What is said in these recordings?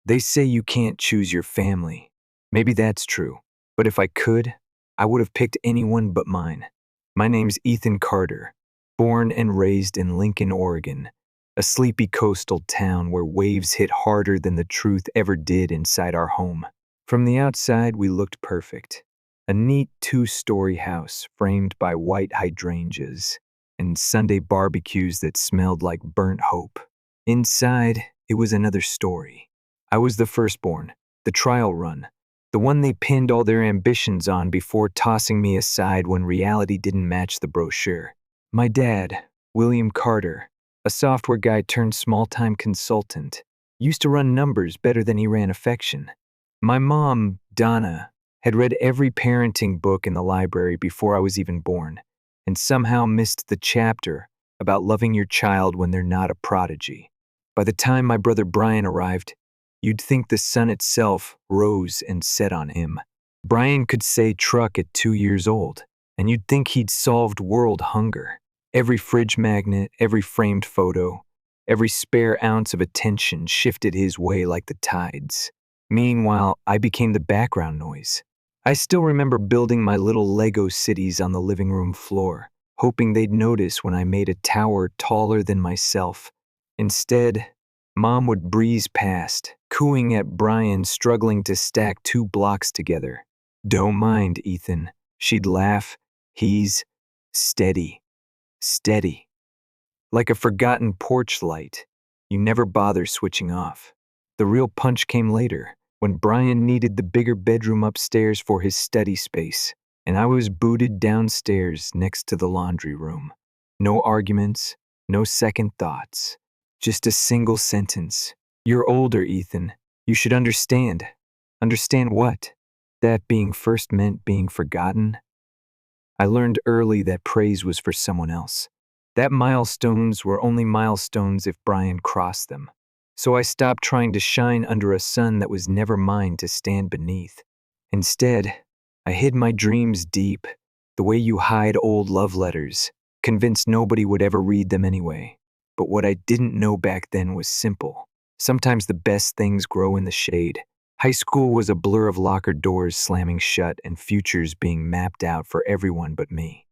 They say you can't choose your family. Maybe that's true. But if I could, I would have picked anyone but mine. My name's Ethan Carter, born and raised in Lincoln, Oregon, a sleepy coastal town where waves hit harder than the truth ever did inside our home. From the outside, we looked perfect. A neat two-story house framed by white hydrangeas and Sunday barbecues that smelled like burnt hope. Inside, it was another story. I was the firstborn, the trial run, the one they pinned all their ambitions on before tossing me aside when reality didn't match the brochure. My dad, William Carter, a software guy turned small-time consultant, used to run numbers better than he ran affection. My mom, Donna, had read every parenting book in the library before I was even born, and somehow missed the chapter about loving your child when they're not a prodigy. By the time my brother Brian arrived, you'd think the sun itself rose and set on him. Brian could say truck at 2 years old, and you'd think he'd solved world hunger. Every fridge magnet, every framed photo, every spare ounce of attention shifted his way like the tides. Meanwhile, I became the background noise. I still remember building my little Lego cities on the living room floor, hoping they'd notice when I made a tower taller than myself. Instead, Mom would breeze past, cooing at Brian struggling to stack 2 blocks together. "Don't mind, Ethan," she'd laugh. "He's steady. Steady." Like a forgotten porch light, you never bother switching off. The real punch came later, when Brian needed the bigger bedroom upstairs for his study space, and I was booted downstairs next to the laundry room. No arguments, no second thoughts, just a single sentence. "You're older, Ethan. You should understand." Understand what? That being first meant being forgotten? I learned early that praise was for someone else. That milestones were only milestones if Brian crossed them. So I stopped trying to shine under a sun that was never mine to stand beneath. Instead, I hid my dreams deep, the way you hide old love letters, convinced nobody would ever read them anyway. But what I didn't know back then was simple. Sometimes the best things grow in the shade. High school was a blur of locker doors slamming shut and futures being mapped out for everyone but me.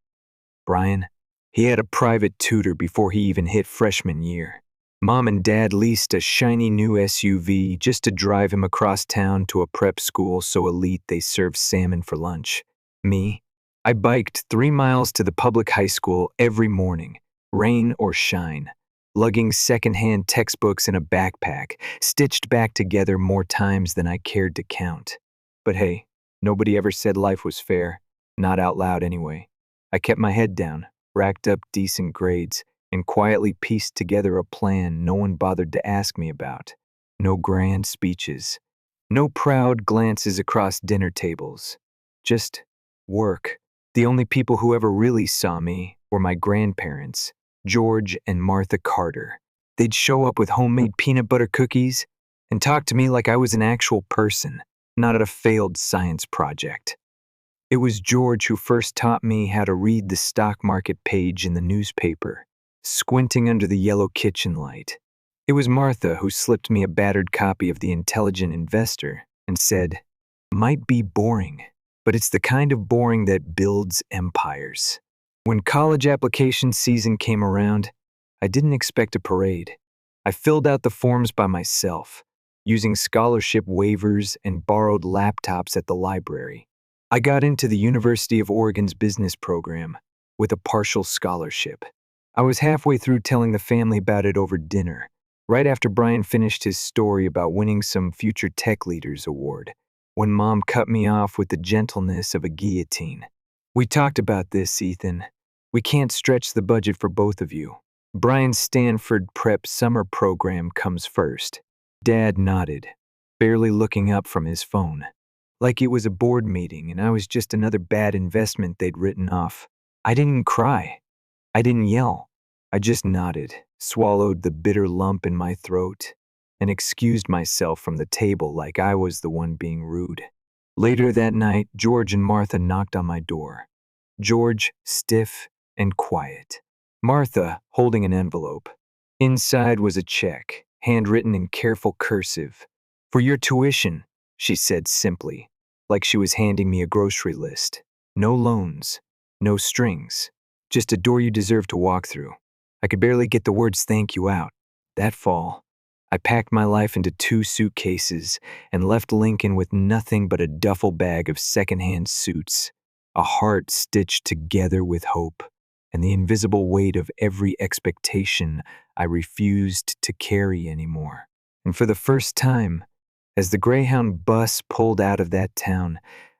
Brian, he had a private tutor before he even hit freshman year. Mom and Dad leased a shiny new SUV just to drive him across town to a prep school so elite they served salmon for lunch. Me, I biked 3 miles to the public high school every morning, rain or shine, lugging secondhand textbooks in a backpack, stitched back together more times than I cared to count. But hey, nobody ever said life was fair, not out loud anyway. I kept my head down, racked up decent grades, and quietly pieced together a plan no one bothered to ask me about. No grand speeches, no proud glances across dinner tables, just work. The only people who ever really saw me were my grandparents, George and Martha Carter. They'd show up with homemade peanut butter cookies and talk to me like I was an actual person, not a failed science project. It was George who first taught me how to read the stock market page in the newspaper, squinting under the yellow kitchen light. It was Martha who slipped me a battered copy of The Intelligent Investor and said, "Might be boring, but it's the kind of boring that builds empires." When college application season came around, I didn't expect a parade. I filled out the forms by myself, using scholarship waivers and borrowed laptops at the library. I got into the University of Oregon's business program with a partial scholarship. I was halfway through telling the family about it over dinner, right after Brian finished his story about winning some Future Tech Leaders award, when Mom cut me off with the gentleness of a guillotine. "We talked about this, Ethan. We can't stretch the budget for both of you. Brian's Stanford Prep summer program comes first." Dad nodded, barely looking up from his phone, like it was a board meeting and I was just another bad investment they'd written off. I didn't cry. I didn't yell. I just nodded, swallowed the bitter lump in my throat, and excused myself from the table like I was the one being rude. Later that night, George and Martha knocked on my door. George, stiff and quiet. Martha, holding an envelope. Inside was a check, handwritten in careful cursive, For your tuition, she said simply, like she was handing me a grocery list. No loans, no strings, just a door you deserve to walk through. I could barely get the words thank you out. That fall, I packed my life into 2 suitcases and left Lincoln with nothing but a duffel bag of secondhand suits, a heart stitched together with hope, and the invisible weight of every expectation I refused to carry anymore. And for the first time, as the Greyhound bus pulled out of that town,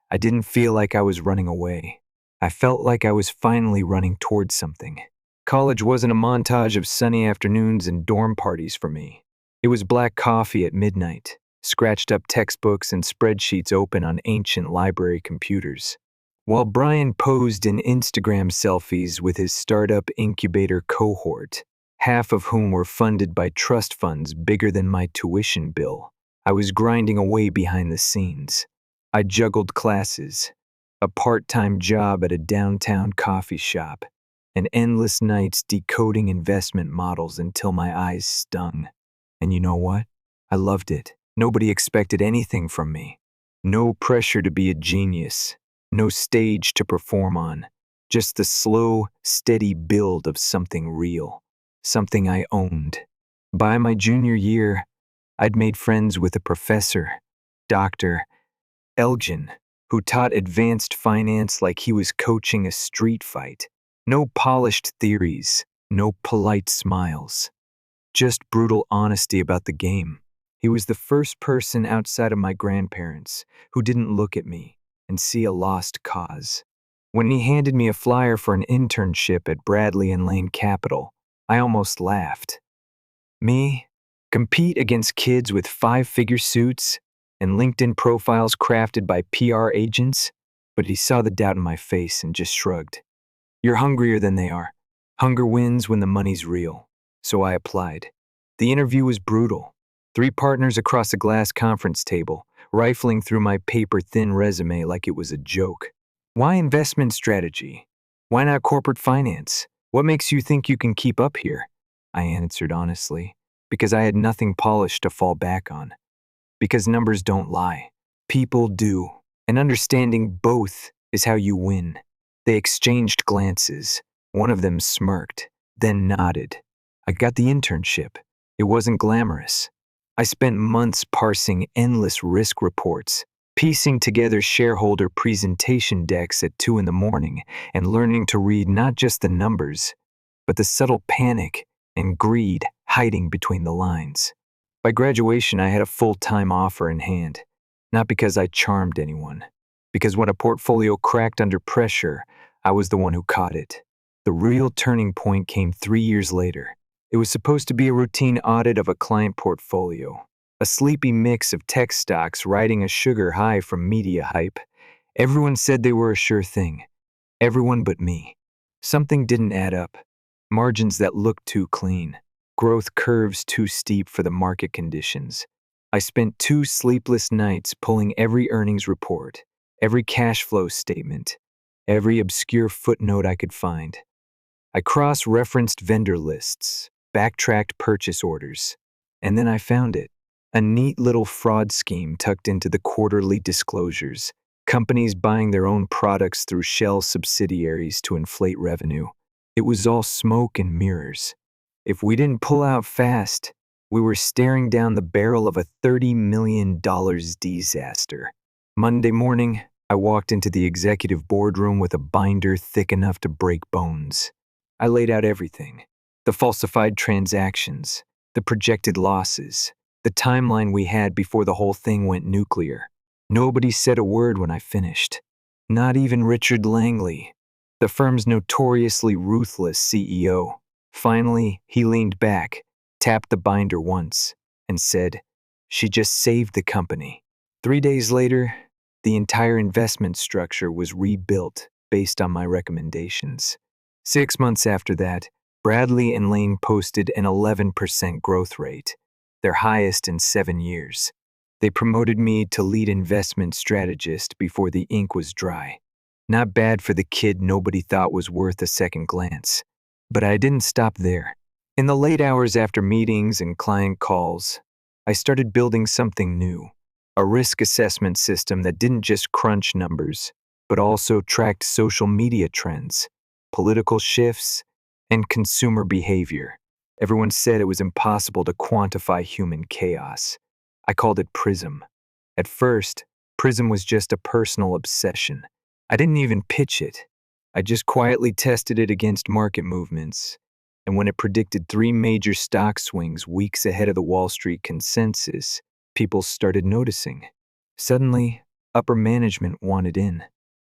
I didn't feel like I was running away. I felt like I was finally running towards something. College wasn't a montage of sunny afternoons and dorm parties for me. It was black coffee at midnight, scratched up textbooks and spreadsheets open on ancient library computers. While Brian posed in Instagram selfies with his startup incubator cohort, half of whom were funded by trust funds bigger than my tuition bill, I was grinding away behind the scenes. I juggled classes, a part-time job at a downtown coffee shop, and endless nights decoding investment models until my eyes stung. And you know what? I loved it. Nobody expected anything from me. No pressure to be a genius. No stage to perform on. Just the slow, steady build of something real. Something I owned. By my junior year, I'd made friends with a professor, Dr. Elgin, who taught advanced finance like he was coaching a street fight. No polished theories, no polite smiles. Just brutal honesty about the game. He was the first person outside of my grandparents who didn't look at me and see a lost cause. When he handed me a flyer for an internship at Bradley and Lane Capital, I almost laughed. Me? Compete against kids with 5-figure suits and LinkedIn profiles crafted by PR agents? But he saw the doubt in my face and just shrugged. You're hungrier than they are. Hunger wins when the money's real. So I applied. The interview was brutal. 3 partners across a glass conference table, rifling through my paper-thin resume like it was a joke. Why investment strategy? Why not corporate finance? What makes you think you can keep up here? I answered honestly, because I had nothing polished to fall back on. Because numbers don't lie. People do. And understanding both is how you win. They exchanged glances. One of them smirked, then nodded. I got the internship. It wasn't glamorous. I spent months parsing endless risk reports, piecing together shareholder presentation decks at 2 in the morning, and learning to read not just the numbers, but the subtle panic and greed hiding between the lines. By graduation, I had a full-time offer in hand, not because I charmed anyone, because when a portfolio cracked under pressure, I was the one who caught it. The real turning point came 3 years later. It was supposed to be a routine audit of a client portfolio, a sleepy mix of tech stocks riding a sugar high from media hype. Everyone said they were a sure thing. Everyone but me. Something didn't add up. Margins that looked too clean. Growth curves too steep for the market conditions. I spent 2 sleepless nights pulling every earnings report, every cash flow statement, every obscure footnote I could find. I cross-referenced vendor lists, backtracked purchase orders, and then I found it. A neat little fraud scheme tucked into the quarterly disclosures. Companies buying their own products through shell subsidiaries to inflate revenue. It was all smoke and mirrors. If we didn't pull out fast, we were staring down the barrel of a $30 million disaster. Monday morning, I walked into the executive boardroom with a binder thick enough to break bones. I laid out everything. The falsified transactions, the projected losses, the timeline we had before the whole thing went nuclear. Nobody said a word when I finished. Not even Richard Langley, the firm's notoriously ruthless CEO. Finally, he leaned back, tapped the binder once, and said, "She just saved the company." 3 days later, the entire investment structure was rebuilt based on my recommendations. 6 months after that, Bradley and Lane posted an 11% growth rate, their highest in 7 years. They promoted me to lead investment strategist before the ink was dry. Not bad for the kid nobody thought was worth a second glance. But I didn't stop there. In the late hours after meetings and client calls, I started building something new, a risk assessment system that didn't just crunch numbers, but also tracked social media trends, political shifts, and consumer behavior. Everyone said it was impossible to quantify human chaos. I called it PRISM. At first, PRISM was just a personal obsession. I didn't even pitch it. I just quietly tested it against market movements. And when it predicted 3 major stock swings weeks ahead of the Wall Street consensus, people started noticing. Suddenly, upper management wanted in.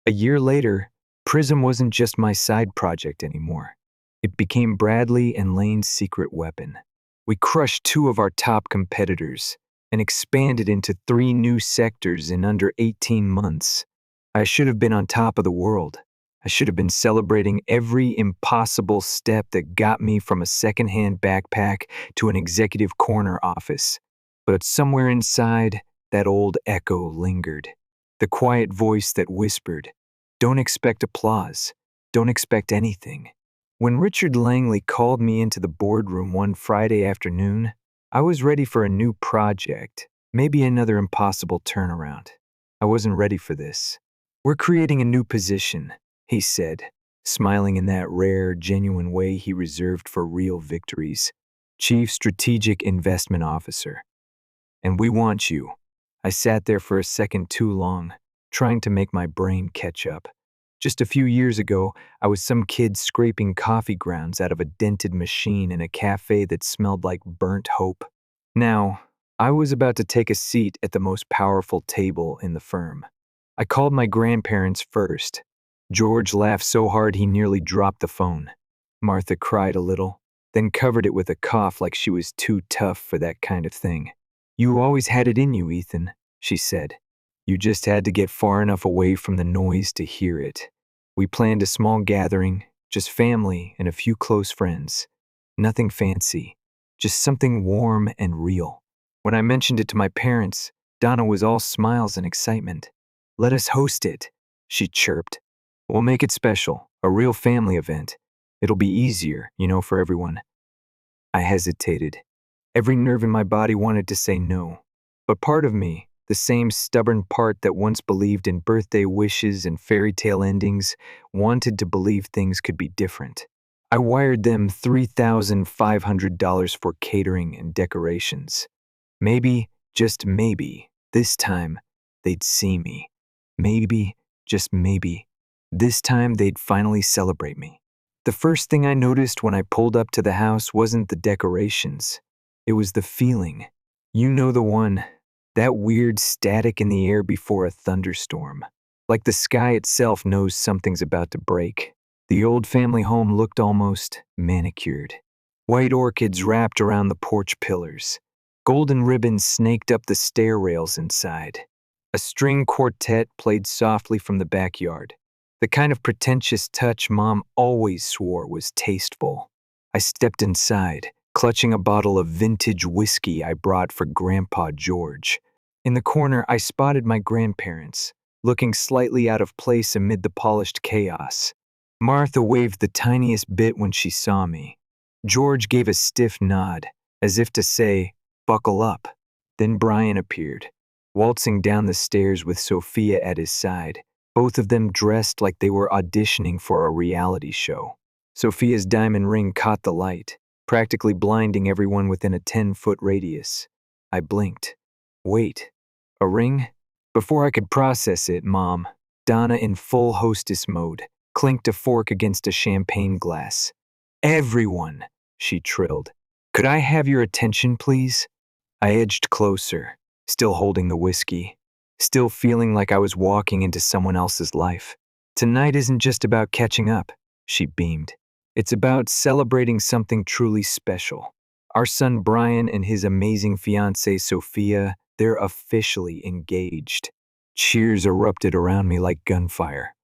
A year later, PRISM wasn't just my side project anymore. It became Bradley and Lane's secret weapon. We crushed 2 of our top competitors and expanded into 3 new sectors in under 18 months. I should have been on top of the world. I should have been celebrating every impossible step that got me from a secondhand backpack to an executive corner office. But somewhere inside, that old echo lingered. The quiet voice that whispered, "Don't expect applause. Don't expect anything." When Richard Langley called me into the boardroom one Friday afternoon, I was ready for a new project, maybe another impossible turnaround. I wasn't ready for this. "We're creating a new position," he said, smiling in that rare, genuine way he reserved for real victories. "Chief Strategic Investment Officer. And we want you." I sat there for a second too long, trying to make my brain catch up. Just a few years ago, I was some kid scraping coffee grounds out of a dented machine in a cafe that smelled like burnt hope. Now, I was about to take a seat at the most powerful table in the firm. I called my grandparents first. George laughed so hard he nearly dropped the phone. Martha cried a little, then covered it with a cough like she was too tough for that kind of thing. "You always had it in you, Ethan," she said. "You just had to get far enough away from the noise to hear it." We planned a small gathering, just family and a few close friends. Nothing fancy, just something warm and real. When I mentioned it to my parents, Donna was all smiles and excitement. "Let us host it," she chirped. "We'll make it special, a real family event. It'll be easier, for everyone." I hesitated. Every nerve in my body wanted to say no. But part of me, the same stubborn part that once believed in birthday wishes and fairy tale endings, wanted to believe things could be different. I wired them $3,500 for catering and decorations. Maybe, just maybe, this time, they'd see me. Maybe, just maybe, this time they'd finally celebrate me. The first thing I noticed when I pulled up to the house wasn't the decorations. It was the feeling. You know the one. That weird static in the air before a thunderstorm. Like the sky itself knows something's about to break. The old family home looked almost manicured. White orchids wrapped around the porch pillars. Golden ribbons snaked up the stair rails inside. A string quartet played softly from the backyard. The kind of pretentious touch Mom always swore was tasteful. I stepped inside, clutching a bottle of vintage whiskey I brought for Grandpa George. In the corner, I spotted my grandparents, looking slightly out of place amid the polished chaos. Martha waved the tiniest bit when she saw me. George gave a stiff nod, as if to say, "Buckle up." Then Brian appeared, waltzing down the stairs with Sophia at his side, both of them dressed like they were auditioning for a reality show. Sophia's diamond ring caught the light, practically blinding everyone within a 10-foot radius. I blinked. Wait, a ring? Before I could process it, Mom, Donna in full hostess mode, clinked a fork against a champagne glass. "Everyone," she trilled. "Could I have your attention, please?" I edged closer, still holding the whiskey, still feeling like I was walking into someone else's life. "Tonight isn't just about catching up," she beamed. "It's about celebrating something truly special. Our son Brian and his amazing fiancée Sophia, they're officially engaged." Cheers erupted around me like gunfire.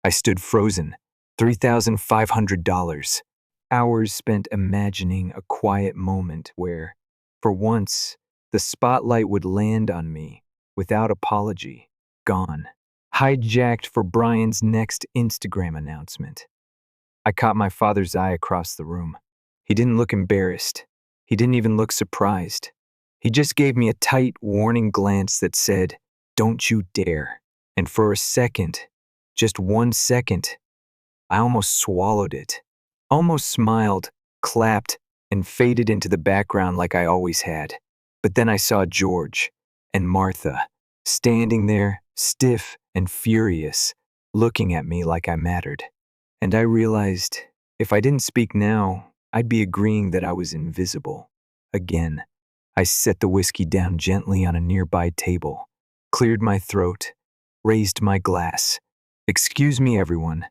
I stood frozen. $3,500. Hours spent imagining a quiet moment where, for once, the spotlight would land on me without apology. Gone. Hijacked for Brian's next Instagram announcement. I caught my father's eye across the room. He didn't look embarrassed. He didn't even look surprised. He just gave me a tight, warning glance that said, "Don't you dare." And for a second, just 1 second, I almost swallowed it. Almost smiled, clapped, and faded into the background like I always had. But then I saw George and Martha standing there, stiff and furious, looking at me like I mattered. And I realized if I didn't speak now, I'd be agreeing that I was invisible. Again, I set the whiskey down gently on a nearby table, cleared my throat, raised my glass. "Excuse me, everyone."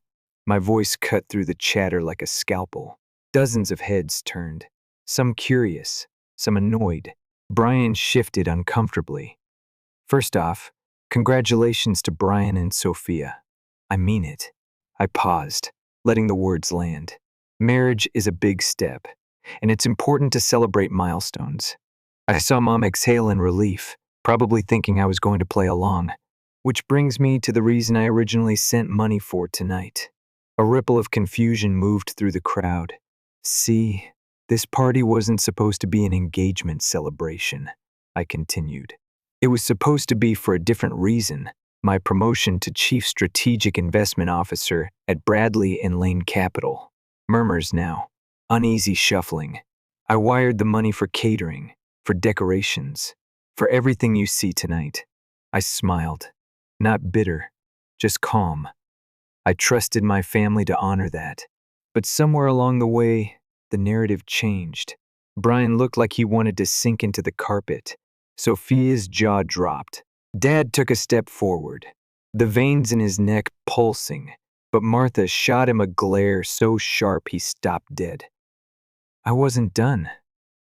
My voice cut through the chatter like a scalpel. Dozens of heads turned, some curious, some annoyed. Brian shifted uncomfortably. "First off, congratulations to Brian and Sophia. I mean it." I paused, letting the words land. Marriage is a big step, and it's important to celebrate milestones. I saw Mom exhale in relief, probably thinking I was going to play along. Which brings me to the reason I originally sent money for tonight. A ripple of confusion moved through the crowd. "See, this party wasn't supposed to be an engagement celebration," I continued. "It was supposed to be for a different reason, my promotion to Chief Strategic Investment Officer at Bradley and Lane Capital." Murmurs now, uneasy shuffling. "I wired the money for catering, for decorations, for everything you see tonight." I smiled, not bitter, just calm. I trusted my family to honor that. But somewhere along the way, the narrative changed. Brian looked like he wanted to sink into the carpet. Sophia's jaw dropped. Dad took a step forward, the veins in his neck pulsing, but Martha shot him a glare so sharp he stopped dead. "I wasn't done.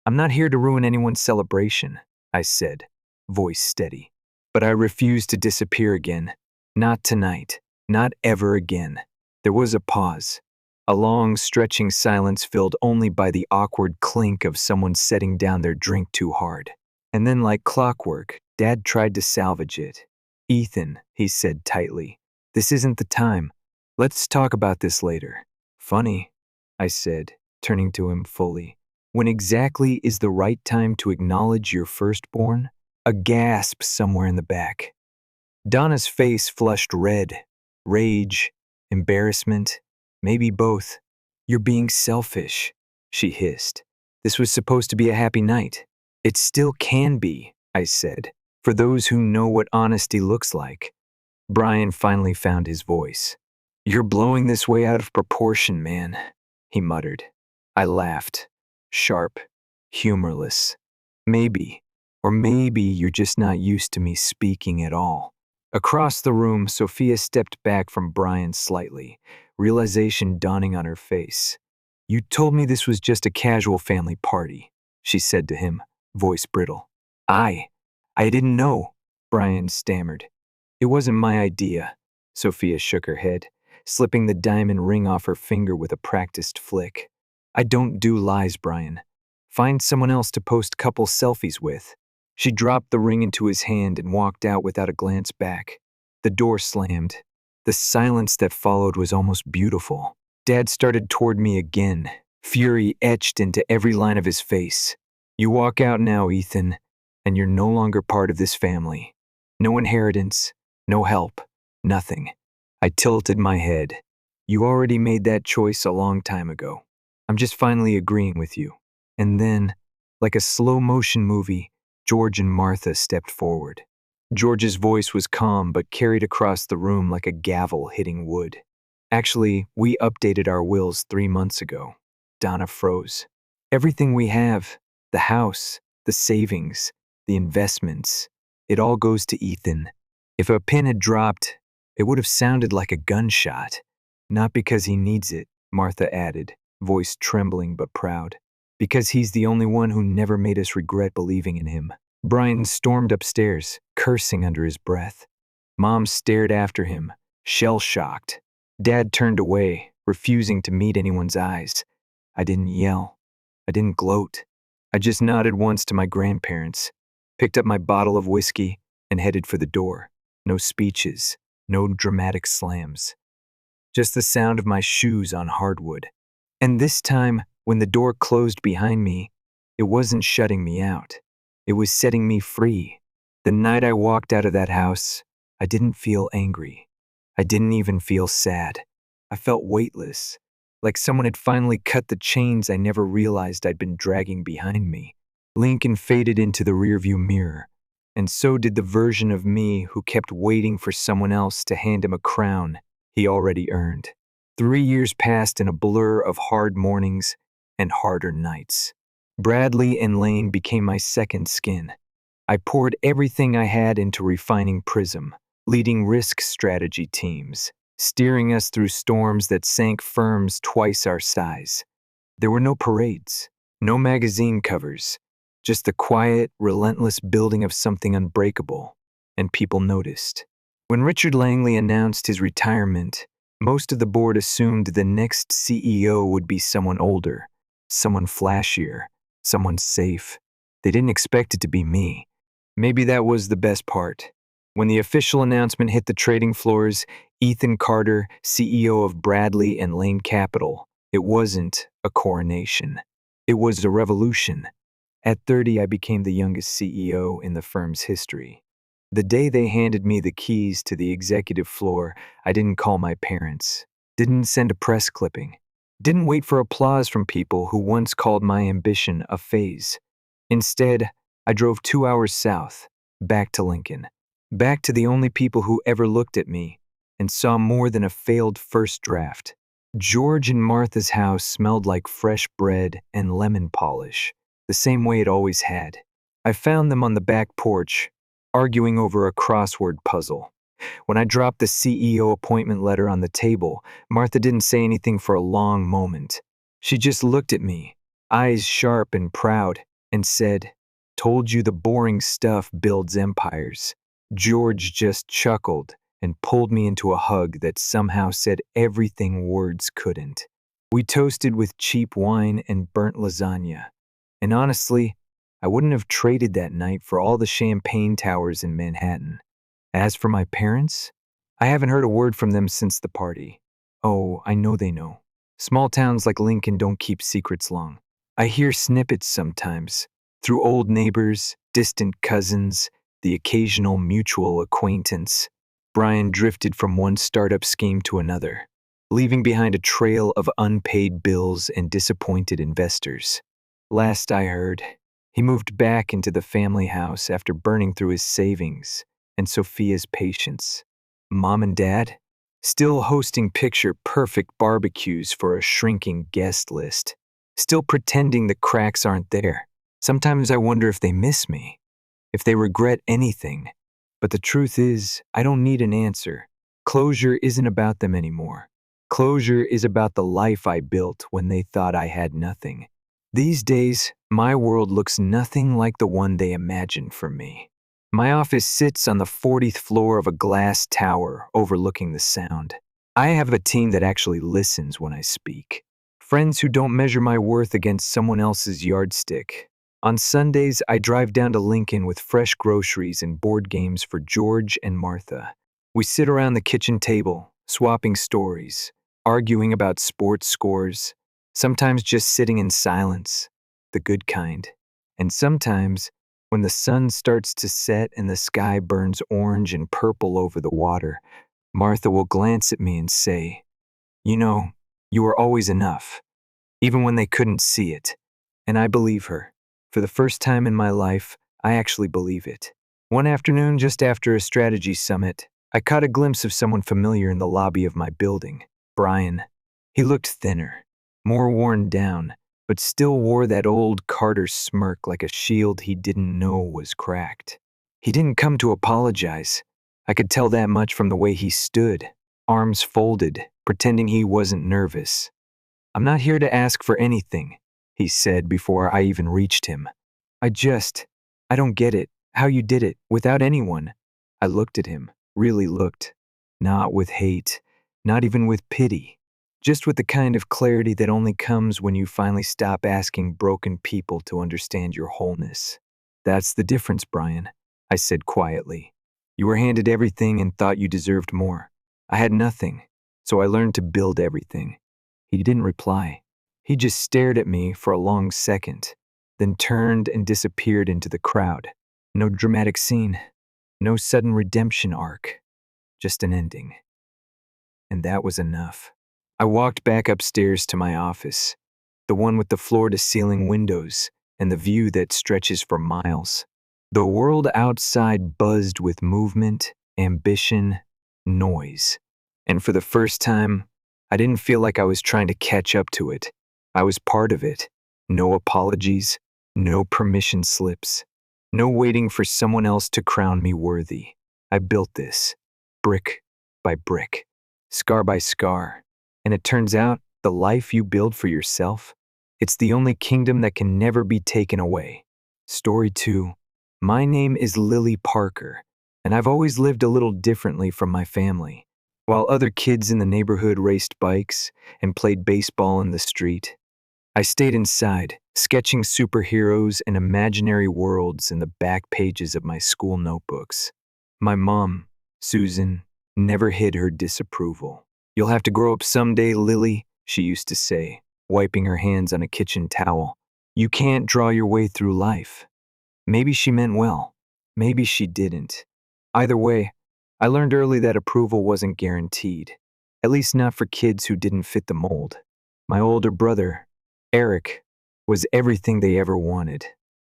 I'm not here to ruin anyone's celebration," I said, voice steady. But I refused to disappear again. Not tonight. Not ever again. There was a pause. A long, stretching silence filled only by the awkward clink of someone setting down their drink too hard. And then, like clockwork, Dad tried to salvage it. "Ethan," he said tightly, "this isn't the time. Let's talk about this later." "Funny," I said, turning to him fully. "When exactly is the right time to acknowledge your firstborn?" A gasp somewhere in the back. Donna's face flushed red. Rage, embarrassment, maybe both. "You're being selfish," she hissed. "This was supposed to be a happy night." "It still can be," I said, "for those who know what honesty looks like." Brian finally found his voice. "You're blowing this way out of proportion, man," he muttered. I laughed. Sharp, humorless. "Maybe. Or maybe you're just not used to me speaking at all." Across the room, Sophia stepped back from Brian slightly, realization dawning on her face. "You told me this was just a casual family party," she said to him, voice brittle. I didn't know," Brian stammered. "It wasn't my idea." Sophia shook her head, slipping the diamond ring off her finger with a practiced flick. "I don't do lies, Brian. Find someone else to post couple selfies with." She dropped the ring into his hand and walked out without a glance back. The door slammed. The silence that followed was almost beautiful. Dad started toward me again, fury etched into every line of his face. "You walk out now, Ethan, and you're no longer part of this family. No inheritance, no help, nothing." I tilted my head. "You already made that choice a long time ago. I'm just finally agreeing with you." And then, like a slow-motion movie, George and Martha stepped forward. George's voice was calm but carried across the room like a gavel hitting wood. "Actually, we updated our wills 3 months ago." Donna froze. "Everything we have, the house, the savings, the investments, it all goes to Ethan." If a pin had dropped, it would have sounded like a gunshot. "Not because he needs it," Martha added, voice trembling but proud. "Because he's the only one who never made us regret believing in him." Brian stormed upstairs, cursing under his breath. Mom stared after him, shell-shocked. Dad turned away, refusing to meet anyone's eyes. I didn't yell. I didn't gloat. I just nodded once to my grandparents, picked up my bottle of whiskey, and headed for the door. No speeches, no dramatic slams. Just the sound of my shoes on hardwood. And this time, when the door closed behind me, it wasn't shutting me out. It was setting me free. The night I walked out of that house, I didn't feel angry. I didn't even feel sad. I felt weightless, like someone had finally cut the chains I never realized I'd been dragging behind me. Lincoln faded into the rearview mirror, and so did the version of me who kept waiting for someone else to hand him a crown he already earned. 3 years passed in a blur of hard mornings and harder nights. Bradley and Lane became my second skin. I poured everything I had into refining Prism, leading risk strategy teams, steering us through storms that sank firms twice our size. There were no parades, no magazine covers, just the quiet, relentless building of something unbreakable, and people noticed. When Richard Langley announced his retirement, most of the board assumed the next CEO would be someone older, someone flashier, someone safe. They didn't expect it to be me. Maybe that was the best part. When the official announcement hit the trading floors, Ethan Carter, CEO of Bradley and Lane Capital, it wasn't a coronation. It was a revolution. At 30, I became the youngest CEO in the firm's history. The day they handed me the keys to the executive floor, I didn't call my parents, didn't send a press clipping, didn't wait for applause from people who once called my ambition a phase. Instead, I drove 2 hours south, back to Lincoln, back to the only people who ever looked at me and saw more than a failed first draft. George and Martha's house smelled like fresh bread and lemon polish, the same way it always had. I found them on the back porch, arguing over a crossword puzzle. When I dropped the CEO appointment letter on the table, Martha didn't say anything for a long moment. She just looked at me, eyes sharp and proud, and said, "Told you the boring stuff builds empires." George just chuckled and pulled me into a hug that somehow said everything words couldn't. We toasted with cheap wine and burnt lasagna. And honestly, I wouldn't have traded that night for all the champagne towers in Manhattan. As for my parents, I haven't heard a word from them since the party. Oh, I know they know. Small towns like Lincoln don't keep secrets long. I hear snippets sometimes, through old neighbors, distant cousins, the occasional mutual acquaintance. Brian drifted from one startup scheme to another, leaving behind a trail of unpaid bills and disappointed investors. Last I heard, he moved back into the family house after burning through his savings and Sophia's patience. Mom and Dad, still hosting picture-perfect barbecues for a shrinking guest list, still pretending the cracks aren't there. Sometimes I wonder if they miss me, if they regret anything. But the truth is, I don't need an answer. Closure isn't about them anymore. Closure is about the life I built when they thought I had nothing. These days, my world looks nothing like the one they imagined for me. My office sits on the 40th floor of a glass tower overlooking the Sound. I have a team that actually listens when I speak. Friends who don't measure my worth against someone else's yardstick. On Sundays, I drive down to Lincoln with fresh groceries and board games for George and Martha. We sit around the kitchen table, swapping stories, arguing about sports scores, sometimes just sitting in silence, the good kind. And sometimes, when the sun starts to set and the sky burns orange and purple over the water, Martha will glance at me and say, "You know, you were always enough," even when they couldn't see it. And I believe her. For the first time in my life, I actually believe it. One afternoon, just after a strategy summit, I caught a glimpse of someone familiar in the lobby of my building, Brian. He looked thinner, more worn down, but still wore that old Carter smirk like a shield he didn't know was cracked. He didn't come to apologize. I could tell that much from the way he stood, arms folded, pretending he wasn't nervous. "I'm not here to ask for anything," he said before I even reached him. I don't get it, how you did it, without anyone." I looked at him, really looked. Not with hate, not even with pity. Just with the kind of clarity that only comes when you finally stop asking broken people to understand your wholeness. "That's the difference, Brian," I said quietly. "You were handed everything and thought you deserved more. I had nothing, so I learned to build everything." He didn't reply. He just stared at me for a long second. then turned and disappeared into the crowd. No dramatic scene, no sudden redemption arc, just an ending. And that was enough. I walked back upstairs to my office, the one with the floor-to-ceiling windows and the view that stretches for miles. The world outside buzzed with movement, ambition, noise. And for the first time, I didn't feel like I was trying to catch up to it. I was part of it. No apologies, no permission slips, no waiting for someone else to crown me worthy. I built this, brick by brick, scar by scar. And it turns out, the life you build for yourself, it's the only kingdom that can never be taken away. Story 2. My name is Lily Parker, and I've always lived a little differently from my family. While other kids in the neighborhood raced bikes and played baseball in the street, I stayed inside, sketching superheroes and imaginary worlds in the back pages of my school notebooks. My mom, Susan, never hid her disapproval. "You'll have to grow up someday, Lily," she used to say, wiping her hands on a kitchen towel. "You can't draw your way through life." Maybe she meant well. Maybe she didn't. Either way, I learned early that approval wasn't guaranteed, at least not for kids who didn't fit the mold. My older brother, Eric, was everything they ever wanted.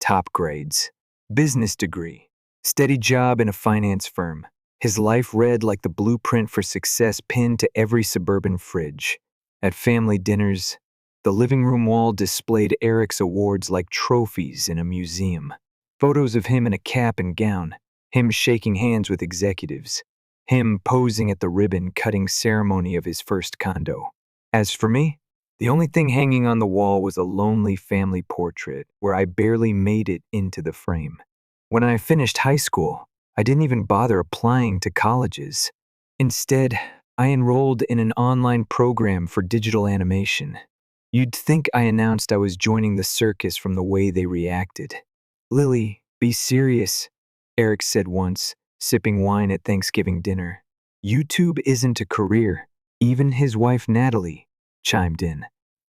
Top grades, business degree, steady job in a finance firm. His life read like the blueprint for success pinned to every suburban fridge. At family dinners, the living room wall displayed Eric's awards like trophies in a museum. Photos of him in a cap and gown, him shaking hands with executives, him posing at the ribbon-cutting ceremony of his first condo. As for me, the only thing hanging on the wall was a lonely family portrait where I barely made it into the frame. When I finished high school, I didn't even bother applying to colleges. Instead, I enrolled in an online program for digital animation. You'd think I announced I was joining the circus from the way they reacted. "Lily, be serious," Eric said once, sipping wine at Thanksgiving dinner. "YouTube isn't a career." Even his wife Natalie chimed in.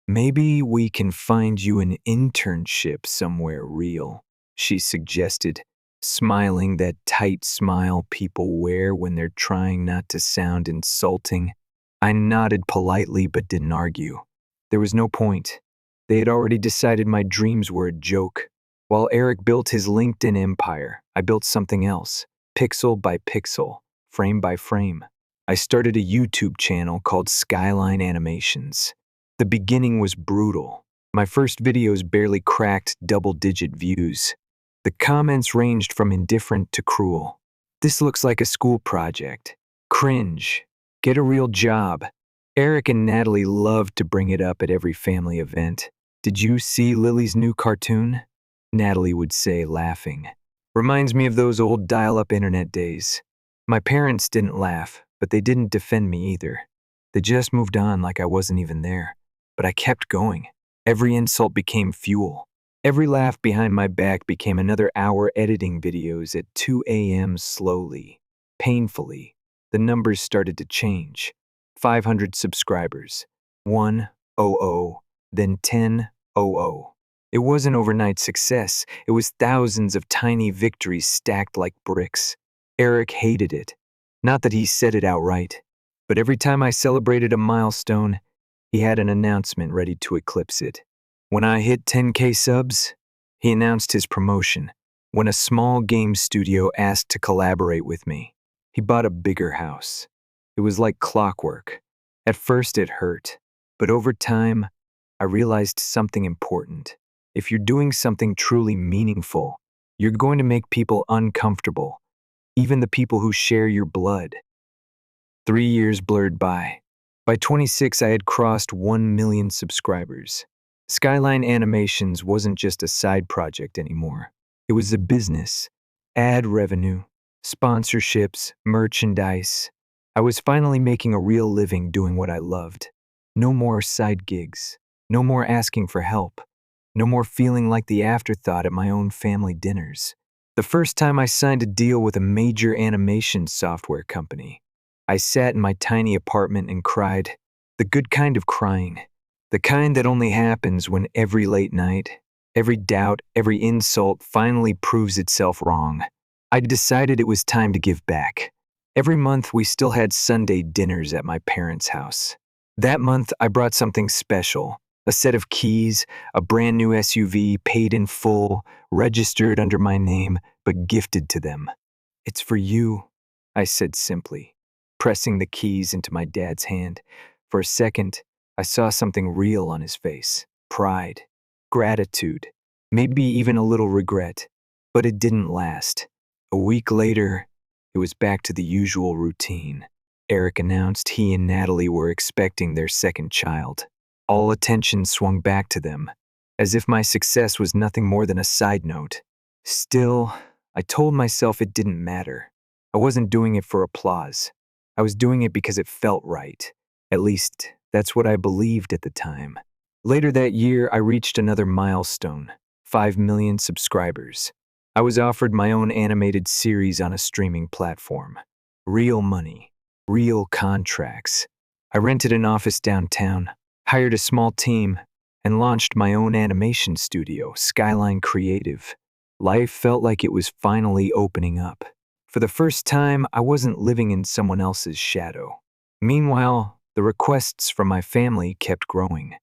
"Maybe we can find you an internship somewhere real," she suggested, smiling that tight smile people wear when they're trying not to sound insulting. I nodded politely but didn't argue. There was no point. They had already decided my dreams were a joke. While Eric built his LinkedIn empire, I built something else, pixel by pixel, frame by frame. I started a YouTube channel called Skyline Animations. The beginning was brutal. My first videos barely cracked double-digit views. The comments ranged from indifferent to cruel. "This looks like a school project. Cringe. Get a real job." Eric and Natalie loved to bring it up at every family event. "Did you see Lily's new cartoon?" Natalie would say, laughing. "Reminds me of those old dial-up internet days." My parents didn't laugh, but they didn't defend me either. They just moved on like I wasn't even there. But I kept going. Every insult became fuel. Every laugh behind my back became another hour editing videos at 2 a.m. slowly, painfully. The numbers started to change. 500 subscribers, 100, then 1000. It wasn't overnight success. It was thousands of tiny victories stacked like bricks. Eric hated it. Not that he said it outright, but every time I celebrated a milestone, he had an announcement ready to eclipse it. When I hit 10K subs, he announced his promotion. When a small game studio asked to collaborate with me, he bought a bigger house. It was like clockwork. At first it hurt, but over time, I realized something important. If you're doing something truly meaningful, you're going to make people uncomfortable, even the people who share your blood. 3 years blurred by. By 26, I had crossed 1 million subscribers. Skyline Animations wasn't just a side project anymore. It was a business. Ad revenue, sponsorships, merchandise. I was finally making a real living doing what I loved. No more side gigs. No more asking for help. No more feeling like the afterthought at my own family dinners. The first time I signed a deal with a major animation software company, I sat in my tiny apartment and cried. The good kind of crying. The kind that only happens when every late night, Every doubt, every insult finally proves itself wrong. I decided it was time to give back. Every month, we still had Sunday dinners at my parents' house. That month, I brought something special: a set of keys, a brand new SUV paid in full, registered under my name, but gifted to them. "It's for you," I said simply, pressing the keys into my dad's hand. For a second, I saw something real on his face: pride, gratitude, maybe even a little regret. But it didn't last. A week later, it was back to the usual routine. Eric announced he and Natalie were expecting their second child. All attention swung back to them, as if my success was nothing more than a side note. Still, I told myself it didn't matter. I wasn't doing it for applause. I was doing it because it felt right. At least, that's what I believed at the time. Later that year, I reached another milestone: 5 million subscribers. I was offered my own animated series on a streaming platform. Real money, real contracts. I rented an office downtown, hired a small team, and launched my own animation studio, Skyline Creative. Life felt like it was finally opening up. For the first time, I wasn't living in someone else's shadow. Meanwhile, the requests from my family kept growing.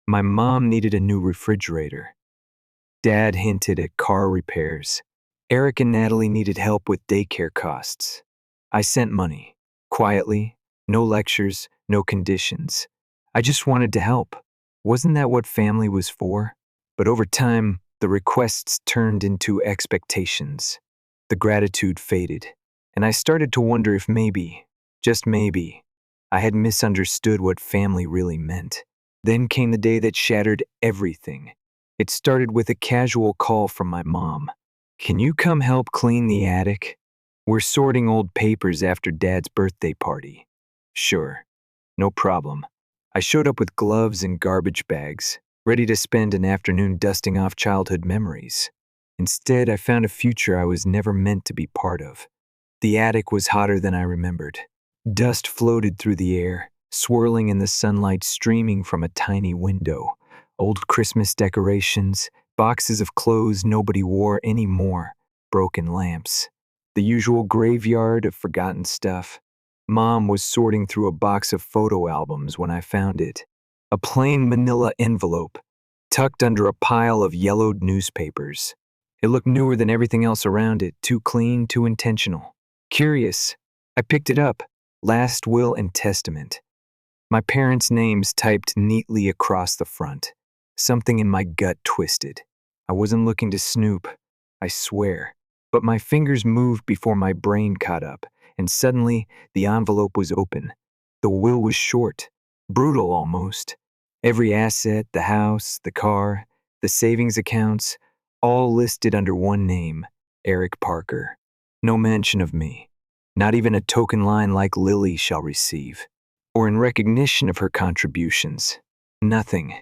My mom needed a new refrigerator. Dad hinted at car repairs. Eric and Natalie needed help with daycare costs. I sent money, quietly, no lectures, no conditions. I just wanted to help. Wasn't that what family was for? But over time, the requests turned into expectations. The gratitude faded, and I started to wonder if maybe, just maybe, I had misunderstood what family really meant. Then came the day that shattered everything. It started with a casual call from my mom. "Can you come help clean the attic? We're sorting old papers after Dad's birthday party." Sure, no problem. I showed up with gloves and garbage bags, ready to spend an afternoon dusting off childhood memories. Instead, I found a future I was never meant to be part of. The attic was hotter than I remembered. Dust floated through the air, swirling in the sunlight streaming from a tiny window. Old Christmas decorations, boxes of clothes nobody wore anymore, broken lamps. The usual graveyard of forgotten stuff. Mom was sorting through a box of photo albums when I found it. A plain manila envelope, tucked under a pile of yellowed newspapers. It looked newer than everything else around it, too clean, too intentional. Curious, I picked it up. Last will and testament. My parents' names typed neatly across the front. Something in my gut twisted. I wasn't looking to snoop, I swear. But my fingers moved before my brain caught up, and suddenly the envelope was open. The will was short, brutal almost. Every asset, the house, the car, the savings accounts, all listed under one name: Eric Parker. No mention of me. Not even a token line like "Lily shall receive," or in recognition of her contributions. Nothing.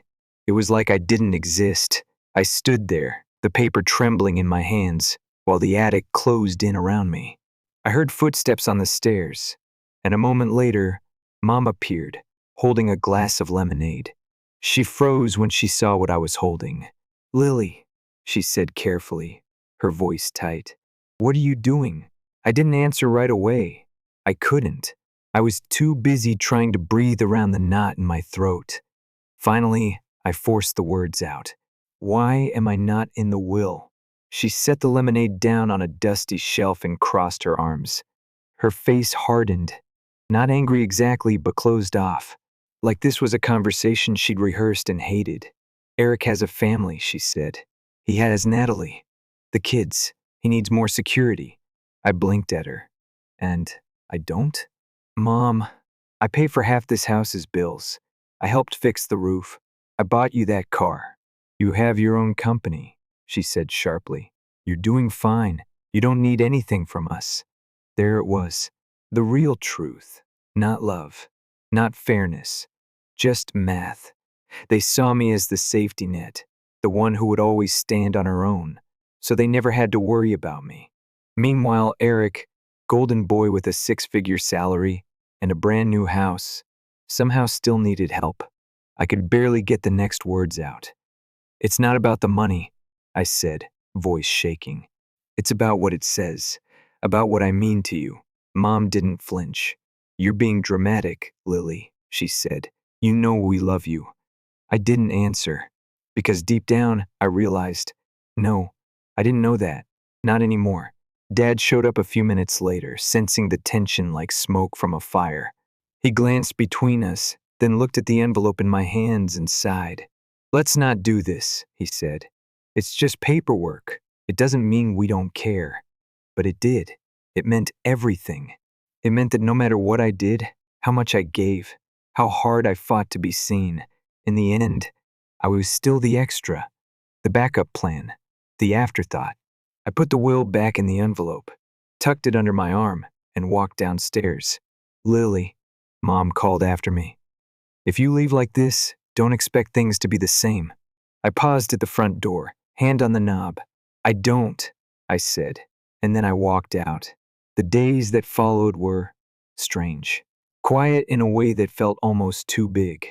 It was like I didn't exist. I stood there, the paper trembling in my hands, while the attic closed in around me. I heard footsteps on the stairs, and a moment later, Mom appeared, holding a glass of lemonade. She froze when she saw what I was holding. "Lily," she said carefully, her voice tight. "What are you doing?" I didn't answer right away. I couldn't. I was too busy trying to breathe around the knot in my throat. Finally, I forced the words out. "Why am I not in the will?" She set the lemonade down on a dusty shelf and crossed her arms. Her face hardened. Not angry exactly, but closed off. Like this was a conversation she'd rehearsed and hated. "Eric has a family," she said. "He has Natalie. The kids. He needs more security." I blinked at her. "And I don't?" "Mom, I pay for half this house's bills. I helped fix the roof. I bought you that car. You have your own company," she said sharply. "You're doing fine. You don't need anything from us." There it was. The real truth. Not love. Not fairness. Just math. They saw me as the safety net, the one who would always stand on her own, so they never had to worry about me. Meanwhile, Eric, golden boy with a 6-figure salary and a brand new house, somehow still needed help. I could barely get the next words out. "It's not about the money. I said, voice shaking. It's about what it says, about what I mean to you. Mom didn't flinch. You're being dramatic, Lily, she said. You know we love you. I didn't answer, because deep down I realized, no, I didn't know that. Not anymore. Dad showed up a few minutes later, sensing the tension like smoke from a fire. He glanced between us, then looked at the envelope in my hands and sighed. Let's not do this, he said. It's just paperwork. It doesn't mean we don't care. But it did. It meant everything. It meant that no matter what I did, how much I gave, how hard I fought to be seen, in the end, I was still the extra, the backup plan, the afterthought. I put the will back in the envelope, tucked it under my arm, and walked downstairs. Lily, Mom called after me. If you leave like this, don't expect things to be the same. I paused at the front door, hand on the knob. I don't, I said, and then I walked out. The days that followed were strange. Quiet in a way that felt almost too big,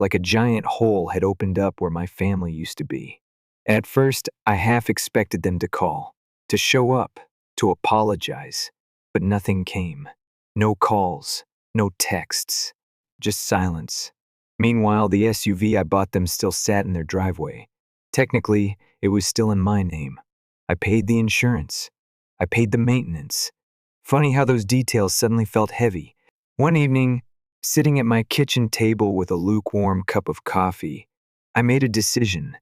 like a giant hole had opened up where my family used to be. At first, I half expected them to call, to show up, to apologize, but nothing came. No calls, no texts, just silence. Meanwhile, the SUV I bought them still sat in their driveway. Technically, it was still in my name. I paid the insurance. I paid the maintenance. Funny how those details suddenly felt heavy. One evening, sitting at my kitchen table with a lukewarm cup of coffee, I made a decision.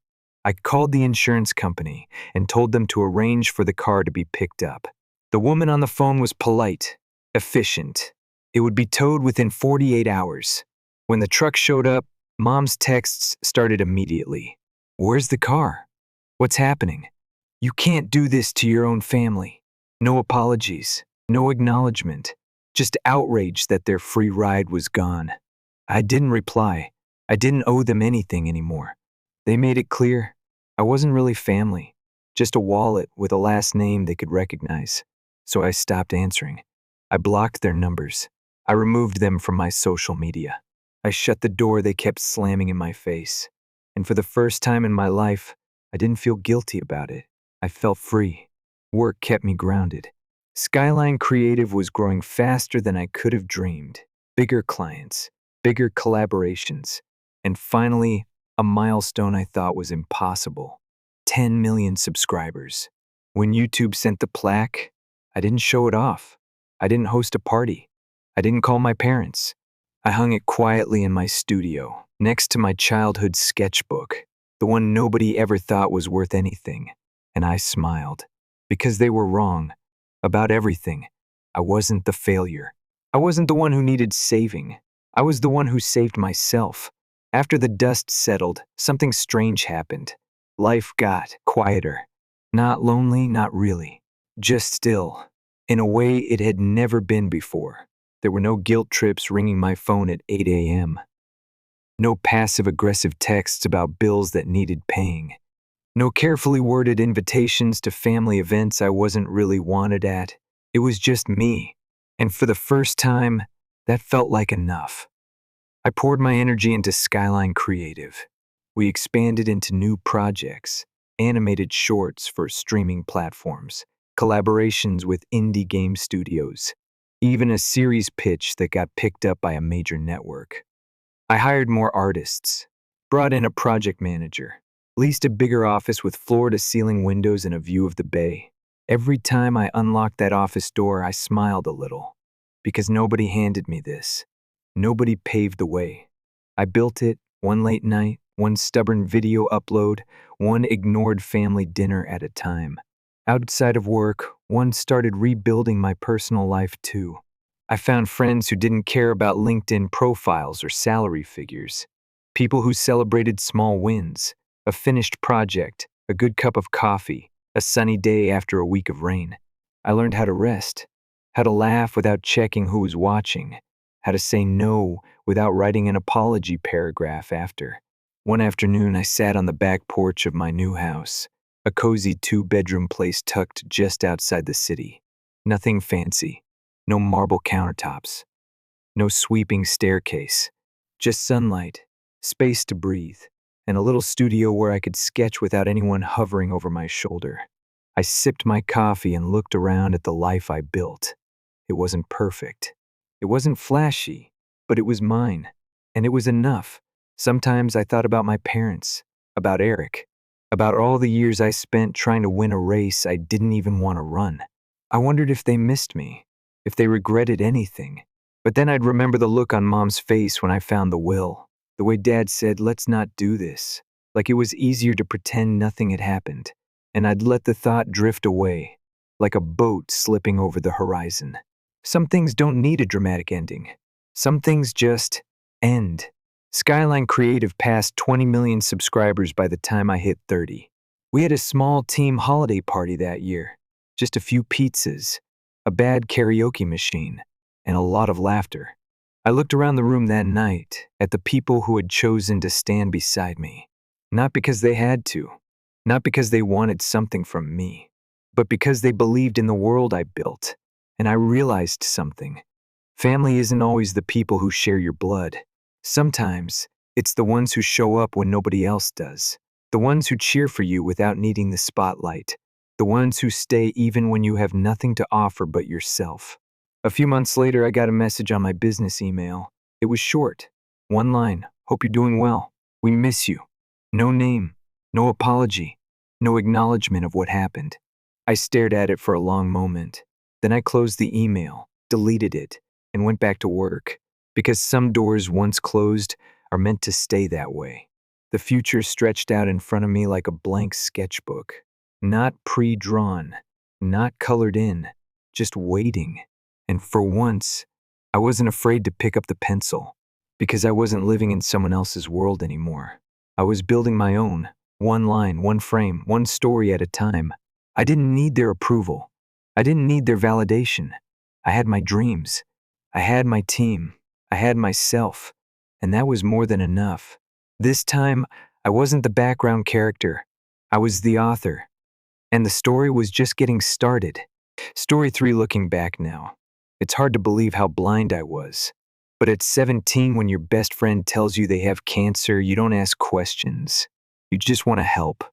I called the insurance company and told them to arrange for the car to be picked up. The woman on the phone was polite, efficient. It would be towed within 48 hours. When the truck showed up, Mom's texts started immediately. Where's the car? What's happening? You can't do this to your own family. No apologies, no acknowledgement, just outrage that their free ride was gone. I didn't reply. I didn't owe them anything anymore. They made it clear I wasn't really family, just a wallet with a last name they could recognize. So I stopped answering. I blocked their numbers. I removed them from my social media. I shut the door they kept slamming in my face. And for the first time in my life, I didn't feel guilty about it. I felt free. Work kept me grounded. Skyline Creative was growing faster than I could have dreamed. Bigger clients, bigger collaborations, and finally, a milestone I thought was impossible. 10 million subscribers. When YouTube sent the plaque, I didn't show it off. I didn't host a party. I didn't call my parents. I hung it quietly in my studio, next to my childhood sketchbook, the one nobody ever thought was worth anything. And I smiled, because they were wrong. About everything. I wasn't the failure. I wasn't the one who needed saving. I was the one who saved myself. After the dust settled, something strange happened. Life got quieter. Not lonely, not really. Just still. In a way it had never been before. There were no guilt trips ringing my phone at 8 a.m. No passive-aggressive texts about bills that needed paying. No carefully worded invitations to family events I wasn't really wanted at. It was just me. And for the first time, that felt like enough. I poured my energy into Skyline Creative. We expanded into new projects, animated shorts for streaming platforms, collaborations with indie game studios, even a series pitch that got picked up by a major network. I hired more artists, brought in a project manager, leased a bigger office with floor-to-ceiling windows and a view of the bay. Every time I unlocked that office door, I smiled a little, because nobody handed me this. Nobody paved the way. I built it, one late night, one stubborn video upload, one ignored family dinner at a time. Outside of work, one started rebuilding my personal life too. I found friends who didn't care about LinkedIn profiles or salary figures. People who celebrated small wins, a finished project, a good cup of coffee, a sunny day after a week of rain. I learned how to rest, how to laugh without checking who was watching, how to say no without writing an apology paragraph after. One afternoon, I sat on the back porch of my new house, a cozy 2-bedroom place tucked just outside the city. Nothing fancy, no marble countertops, no sweeping staircase, just sunlight, space to breathe. and a little studio where I could sketch without anyone hovering over my shoulder. I sipped my coffee and looked around at the life I built. It wasn't perfect. It wasn't flashy, but it was mine, and it was enough. Sometimes I thought about my parents, about Eric, about all the years I spent trying to win a race I didn't even want to run. I wondered if they missed me, if they regretted anything. But then I'd remember the look on Mom's face when I found the will, the way Dad said, "Let's not do this," like it was easier to pretend nothing had happened, and I'd let the thought drift away, like a boat slipping over the horizon. Some things don't need a dramatic ending. Some things just end. Skyline Creative passed 20 million subscribers by the time I hit 30. We had a small team holiday party that year. Just a few pizzas, a bad karaoke machine, and a lot of laughter. I looked around the room that night at the people who had chosen to stand beside me. Not because they had to, not because they wanted something from me, but because they believed in the world I built. And I realized something. Family isn't always the people who share your blood. Sometimes, it's the ones who show up when nobody else does. The ones who cheer for you without needing the spotlight. The ones who stay even when you have nothing to offer but yourself. A few months later, I got a message on my business email. It was short. One line, "Hope you're doing well. We miss you." No name, no apology, no acknowledgement of what happened. I stared at it for a long moment. Then I closed the email, deleted it, and went back to work. Because some doors once closed are meant to stay that way. The future stretched out in front of me like a blank sketchbook. Not pre-drawn, not colored in, just waiting. And for once, I wasn't afraid to pick up the pencil, because I wasn't living in someone else's world anymore. I was building my own, one line, one frame, one story at a time. I didn't need their approval. I didn't need their validation. I had my dreams. I had my team. I had myself. And that was more than enough. This time, I wasn't the background character. I was the author. And the story was just getting started. Story 3, looking back now. It's hard to believe how blind I was. But at 17, when your best friend tells you they have cancer, you don't ask questions. You just want to help.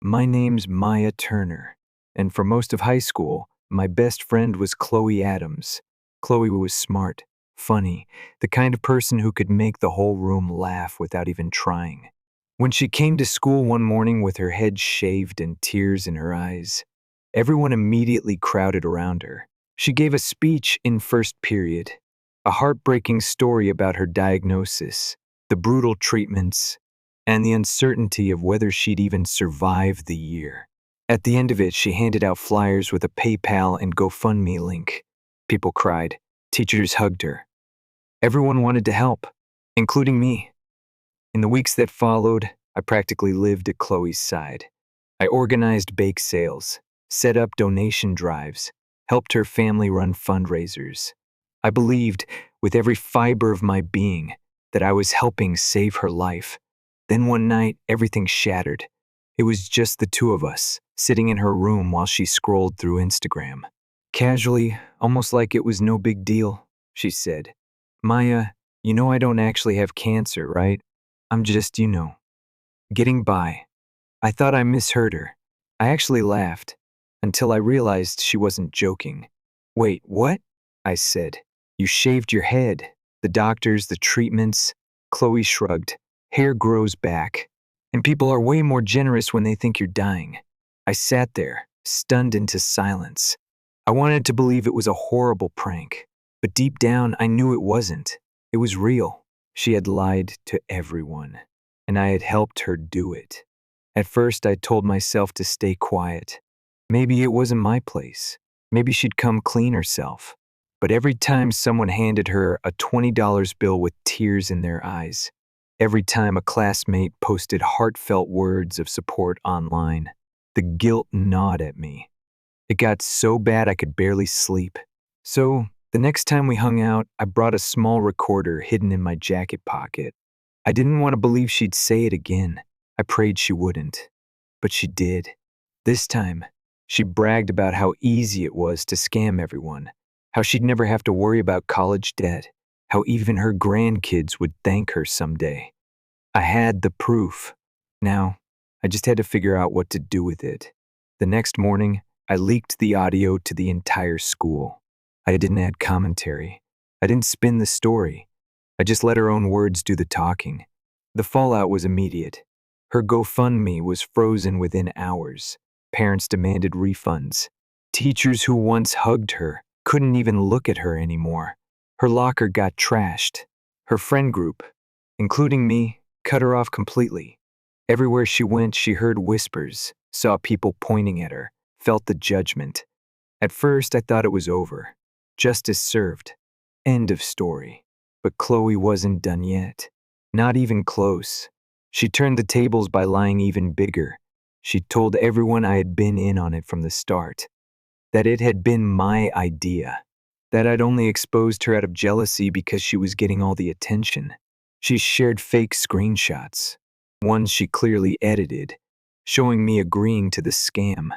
My name's Maya Turner. And for most of high school, my best friend was Chloe Adams. Chloe was smart, funny, the kind of person who could make the whole room laugh without even trying. When she came to school one morning with her head shaved and tears in her eyes, everyone immediately crowded around her. She gave a speech in first period, a heartbreaking story about her diagnosis, the brutal treatments, and the uncertainty of whether she'd even survive the year. At the end of it, she handed out flyers with a PayPal and GoFundMe link. People cried. Teachers hugged her. Everyone wanted to help, including me. In the weeks that followed, I practically lived at Chloe's side. I organized bake sales, set up donation drives, helped her family run fundraisers. I believed, with every fiber of my being, that I was helping save her life. Then one night, everything shattered. It was just the two of us, sitting in her room while she scrolled through Instagram. Casually, almost like it was no big deal, she said, "Maya, you know I don't actually have cancer, right? I'm just, getting by." I thought I misheard her. I actually laughed, until I realized she wasn't joking. "Wait, what?" I said. "You shaved your head. The doctors, the treatments." Chloe shrugged. "Hair grows back. And people are way more generous when they think you're dying." I sat there, stunned into silence. I wanted to believe it was a horrible prank, but deep down I knew it wasn't. It was real. She had lied to everyone, and I had helped her do it. At first, I told myself to stay quiet. Maybe it wasn't my place. Maybe she'd come clean herself. But every time someone handed her a $20 bill with tears in their eyes, every time a classmate posted heartfelt words of support online, the guilt gnawed at me. It got so bad I could barely sleep. So, the next time we hung out, I brought a small recorder hidden in my jacket pocket. I didn't want to believe she'd say it again. I prayed she wouldn't. But she did. This time, she bragged about how easy it was to scam everyone, how she'd never have to worry about college debt, how even her grandkids would thank her someday. I had the proof. Now, I just had to figure out what to do with it. The next morning, I leaked the audio to the entire school. I didn't add commentary. I didn't spin the story. I just let her own words do the talking. The fallout was immediate. Her GoFundMe was frozen within hours. Parents demanded refunds. Teachers who once hugged her couldn't even look at her anymore. Her locker got trashed. Her friend group, including me, cut her off completely. Everywhere she went, she heard whispers, saw people pointing at her, felt the judgment. At first, I thought it was over. Justice served. End of story. But Chloe wasn't done yet. Not even close. She turned the tables by lying even bigger. She told everyone I had been in on it from the start. That it had been my idea. That I'd only exposed her out of jealousy because she was getting all the attention. She shared fake screenshots, ones she clearly edited, showing me agreeing to the scam.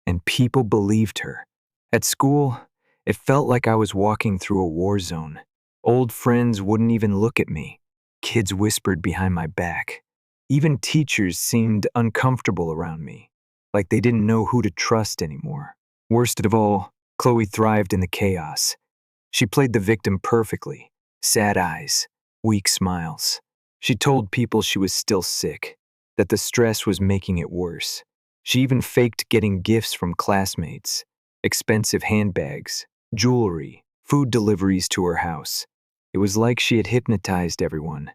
And people believed her. At school, it felt like I was walking through a war zone. Old friends wouldn't even look at me. Kids whispered behind my back. Even teachers seemed uncomfortable around me, like they didn't know who to trust anymore. Worst of all, Chloe thrived in the chaos. She played the victim perfectly. Sad eyes, weak smiles. She told people she was still sick, that the stress was making it worse. She even faked getting gifts from classmates, expensive handbags, jewelry, food deliveries to her house. It was like she had hypnotized everyone,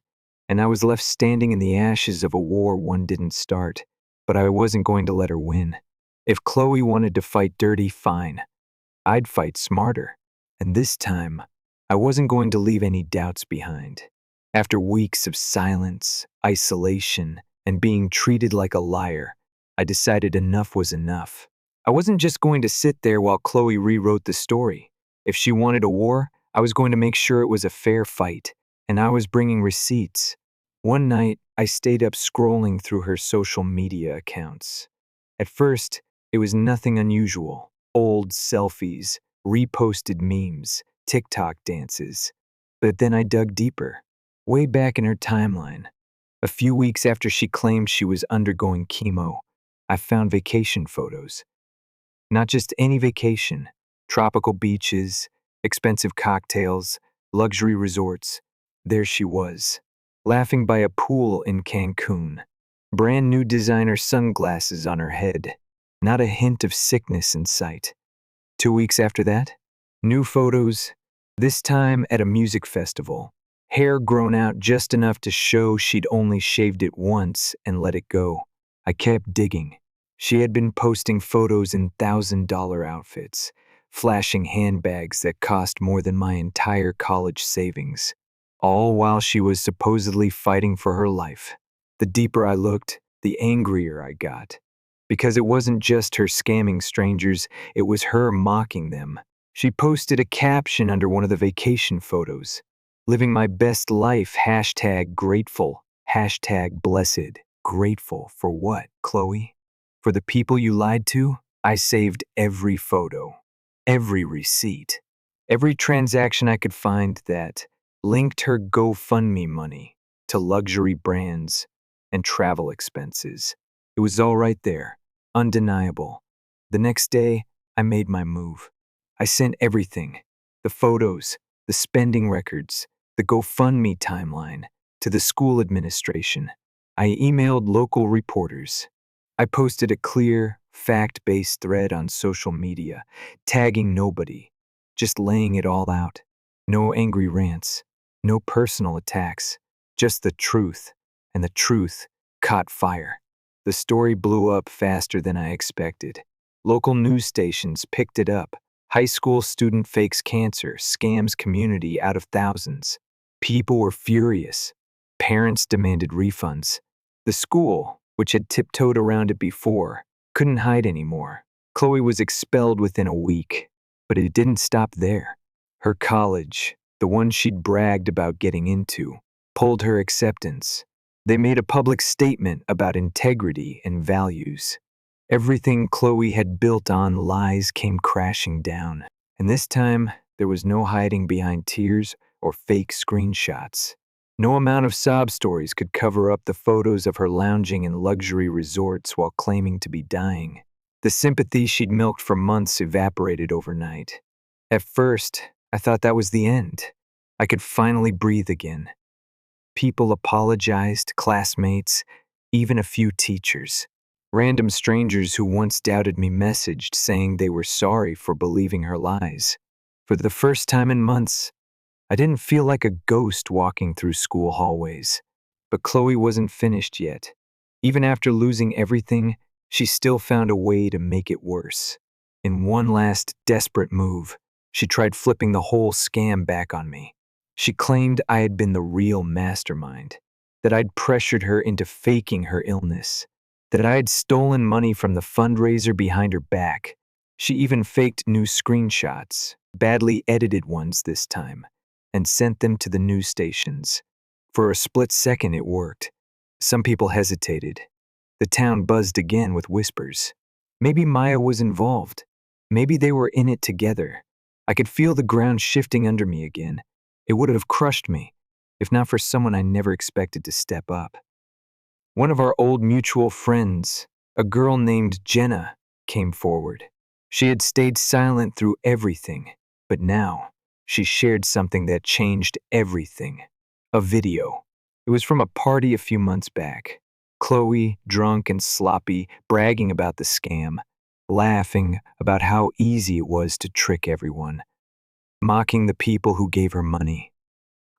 and I was left standing in the ashes of a war one didn't start, but I wasn't going to let her win. If Chloe wanted to fight dirty, fine. I'd fight smarter. And this time, I wasn't going to leave any doubts behind. After weeks of silence, isolation, and being treated like a liar, I decided enough was enough. I wasn't just going to sit there while Chloe rewrote the story. If she wanted a war, I was going to make sure it was a fair fight, and I was bringing receipts. One night, I stayed up scrolling through her social media accounts. At first, it was nothing unusual. Old selfies, reposted memes, TikTok dances. But then I dug deeper, way back in her timeline. A few weeks after she claimed she was undergoing chemo, I found vacation photos. Not just any vacation, tropical beaches, expensive cocktails, luxury resorts. There she was, laughing by a pool in Cancun. Brand new designer sunglasses on her head. Not a hint of sickness in sight. 2 weeks after that, new photos, this time at a music festival. Hair grown out just enough to show she'd only shaved it once and let it go. I kept digging. She had been posting photos in $1,000 outfits, flashing handbags that cost more than my entire college savings, all while she was supposedly fighting for her life. The deeper I looked, the angrier I got. Because it wasn't just her scamming strangers, it was her mocking them. She posted a caption under one of the vacation photos. Living my best life, #grateful, #blessed. Grateful for what, Chloe? For the people you lied to? I saved every photo, every receipt, every transaction I could find that linked her GoFundMe money to luxury brands and travel expenses. It was all right there, undeniable. The next day, I made my move. I sent everything, the photos, the spending records, the GoFundMe timeline, to the school administration. I emailed local reporters. I posted a clear, fact-based thread on social media, tagging nobody, just laying it all out. No angry rants, no personal attacks, just the truth, and the truth caught fire. The story blew up faster than I expected. Local news stations picked it up. High school student fakes cancer, scams community out of thousands. People were furious. Parents demanded refunds. The school, which had tiptoed around it before, couldn't hide anymore. Chloe was expelled within a week, but it didn't stop there. Her college, the one she'd bragged about getting into, pulled her acceptance. They made a public statement about integrity and values. Everything Chloe had built on lies came crashing down, and this time there was no hiding behind tears or fake screenshots. No amount of sob stories could cover up the photos of her lounging in luxury resorts while claiming to be dying. The sympathy she'd milked for months evaporated overnight. At first, I thought that was the end. I could finally breathe again. People apologized, classmates, even a few teachers. Random strangers who once doubted me messaged saying they were sorry for believing her lies. For the first time in months, I didn't feel like a ghost walking through school hallways. But Chloe wasn't finished yet. Even after losing everything, she still found a way to make it worse. In one last desperate move, she tried flipping the whole scam back on me. She claimed I had been the real mastermind, that I'd pressured her into faking her illness, that I had stolen money from the fundraiser behind her back. She even faked new screenshots, badly edited ones this time, and sent them to the news stations. For a split second it worked. Some people hesitated. The town buzzed again with whispers. Maybe Maya was involved. Maybe they were in it together. I could feel the ground shifting under me again. It would have crushed me, if not for someone I never expected to step up. One of our old mutual friends, a girl named Jenna, came forward. She had stayed silent through everything, but now she shared something that changed everything. A video. It was from a party a few months back. Chloe, drunk and sloppy, bragging about the scam, laughing about how easy it was to trick everyone, mocking the people who gave her money.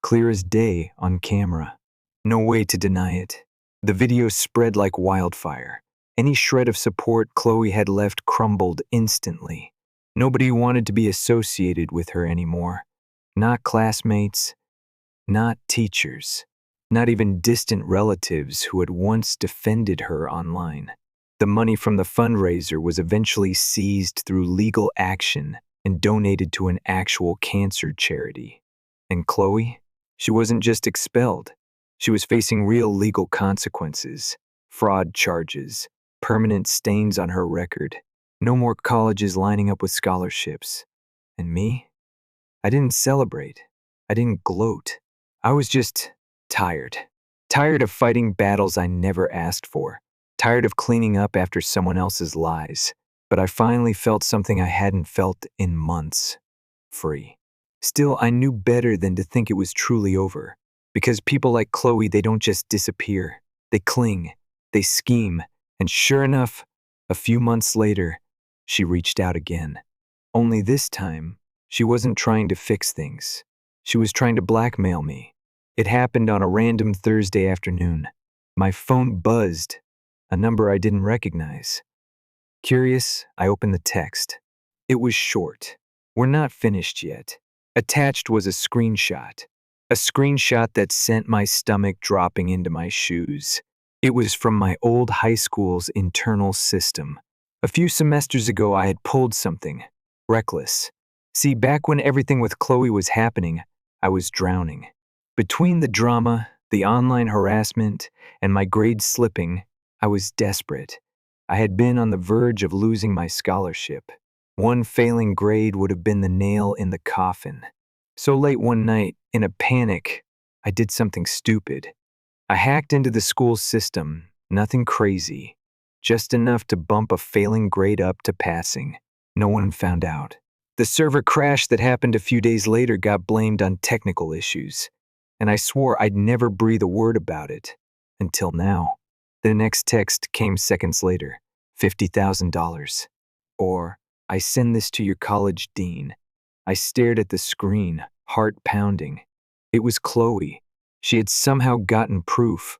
Clear as day on camera. No way to deny it. The video spread like wildfire. Any shred of support Chloe had left crumbled instantly. Nobody wanted to be associated with her anymore. Not classmates, not teachers, not even distant relatives who had once defended her online. The money from the fundraiser was eventually seized through legal action and donated to an actual cancer charity. And Chloe? She wasn't just expelled. She was facing real legal consequences, fraud charges, permanent stains on her record. No more colleges lining up with scholarships. And me? I didn't celebrate. I didn't gloat. I was just tired. Tired of fighting battles I never asked for. Tired of cleaning up after someone else's lies. But I finally felt something I hadn't felt in months. Free. Still, I knew better than to think it was truly over. Because people like Chloe, they don't just disappear. They cling. They scheme. And sure enough, a few months later, she reached out again. Only this time, she wasn't trying to fix things. She was trying to blackmail me. It happened on a random Thursday afternoon. My phone buzzed, a number I didn't recognize. Curious, I opened the text. It was short. We're not finished yet. Attached was a screenshot that sent my stomach dropping into my shoes. It was from my old high school's internal system. A few semesters ago, I had pulled something reckless. See, back when everything with Chloe was happening, I was drowning. Between the drama, the online harassment, and my grades slipping, I was desperate. I had been on the verge of losing my scholarship. One failing grade would have been the nail in the coffin. So late one night, in a panic, I did something stupid. I hacked into the school system, nothing crazy, just enough to bump a failing grade up to passing. No one found out. The server crash that happened a few days later got blamed on technical issues, and I swore I'd never breathe a word about it, until now. The next text came seconds later, $50,000. Or, I send this to your college dean. I stared at the screen, heart pounding. It was Chloe. She had somehow gotten proof,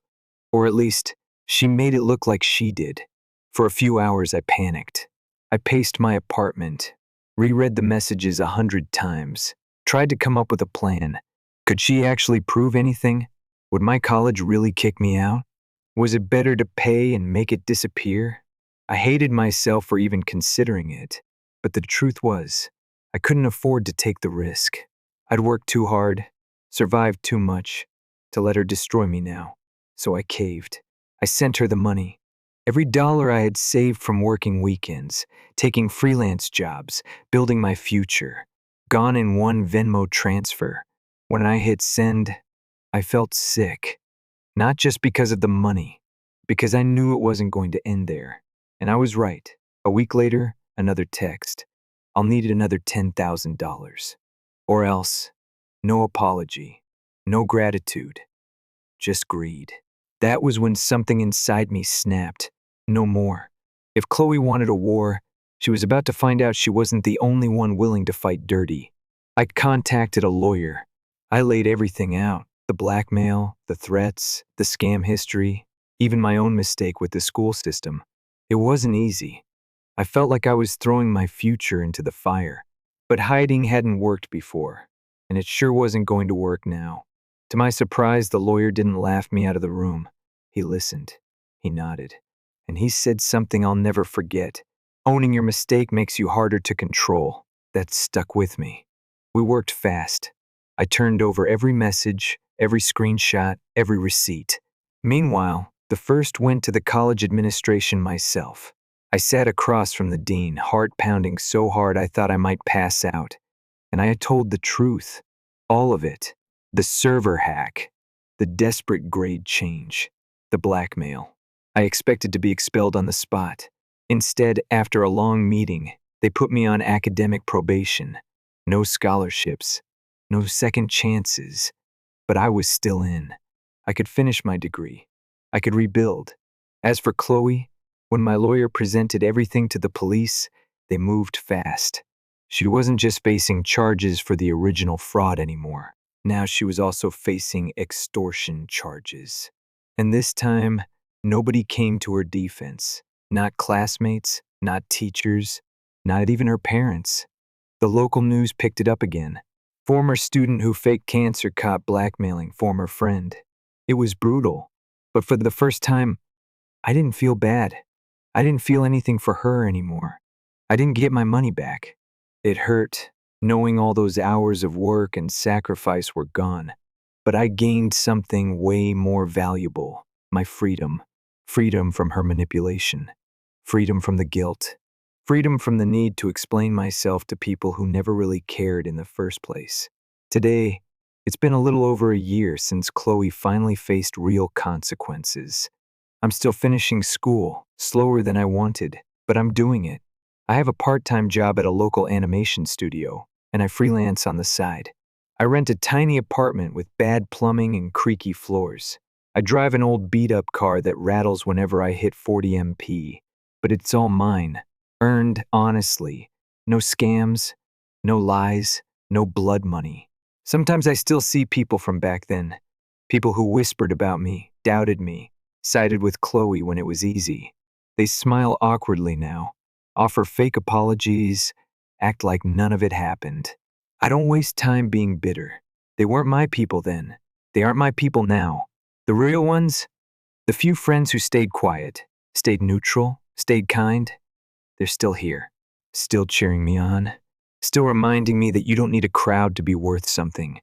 or at least, she made it look like she did. For a few hours, I panicked. I paced my apartment, reread the messages 100 times, tried to come up with a plan. Could she actually prove anything? Would my college really kick me out? Was it better to pay and make it disappear? I hated myself for even considering it, but the truth was, I couldn't afford to take the risk. I'd worked too hard, survived too much, to let her destroy me now. So I caved. I sent her the money. Every dollar I had saved from working weekends, taking freelance jobs, building my future, gone in one Venmo transfer. When I hit send, I felt sick, not just because of the money, because I knew it wasn't going to end there. And I was right. A week later, another text. I'll need another $10,000. Or else, no apology, no gratitude, just greed. That was when something inside me snapped. No more. If Chloe wanted a war, she was about to find out she wasn't the only one willing to fight dirty. I contacted a lawyer. I laid everything out. The blackmail, the threats, the scam history, even my own mistake with the school system. It wasn't easy. I felt like I was throwing my future into the fire. But hiding hadn't worked before, and it sure wasn't going to work now. To my surprise, the lawyer didn't laugh me out of the room. He listened. He nodded. And he said something I'll never forget. Owning your mistake makes you harder to control. That stuck with me. We worked fast. I turned over every message, every screenshot, every receipt. Meanwhile, the first went to the college administration myself. I sat across from the dean, heart pounding so hard I thought I might pass out. And I had told the truth. All of it. The server hack. The desperate grade change. The blackmail. I expected to be expelled on the spot. Instead, after a long meeting, they put me on academic probation. No scholarships. No second chances. But I was still in. I could finish my degree. I could rebuild. As for Chloe, when my lawyer presented everything to the police, they moved fast. She wasn't just facing charges for the original fraud anymore. Now she was also facing extortion charges. And this time, nobody came to her defense. Not classmates, not teachers, not even her parents. The local news picked it up again. Former student who faked cancer caught blackmailing former friend. It was brutal, but for the first time, I didn't feel bad. I didn't feel anything for her anymore. I didn't get my money back. It hurt, knowing all those hours of work and sacrifice were gone. But I gained something way more valuable, my freedom. Freedom from her manipulation. Freedom from the guilt. Freedom from the need to explain myself to people who never really cared in the first place. Today, it's been a little over a year since Chloe finally faced real consequences. I'm still finishing school, slower than I wanted, but I'm doing it. I have a part-time job at a local animation studio, and I freelance on the side. I rent a tiny apartment with bad plumbing and creaky floors. I drive an old beat-up car that rattles whenever I hit 40 mph, but it's all mine, earned honestly. No scams, no lies, no blood money. Sometimes I still see people from back then, people who whispered about me, doubted me, sided with Chloe when it was easy. They smile awkwardly now, offer fake apologies, act like none of it happened. I don't waste time being bitter. They weren't my people then. They aren't my people now. The real ones, the few friends who stayed quiet, stayed neutral, stayed kind, they're still here, still cheering me on, still reminding me that you don't need a crowd to be worth something.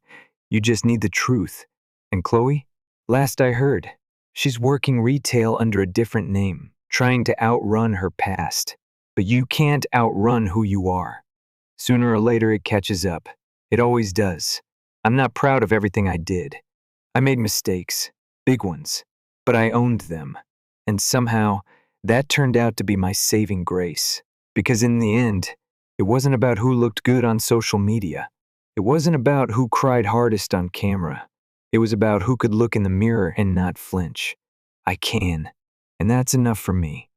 You just need the truth. And Chloe? Last I heard, she's working retail under a different name, trying to outrun her past. But you can't outrun who you are. Sooner or later it catches up. It always does. I'm not proud of everything I did. I made mistakes, big ones, but I owned them. And somehow, that turned out to be my saving grace. Because in the end, it wasn't about who looked good on social media. It wasn't about who cried hardest on camera. It was about who could look in the mirror and not flinch. I can, and that's enough for me.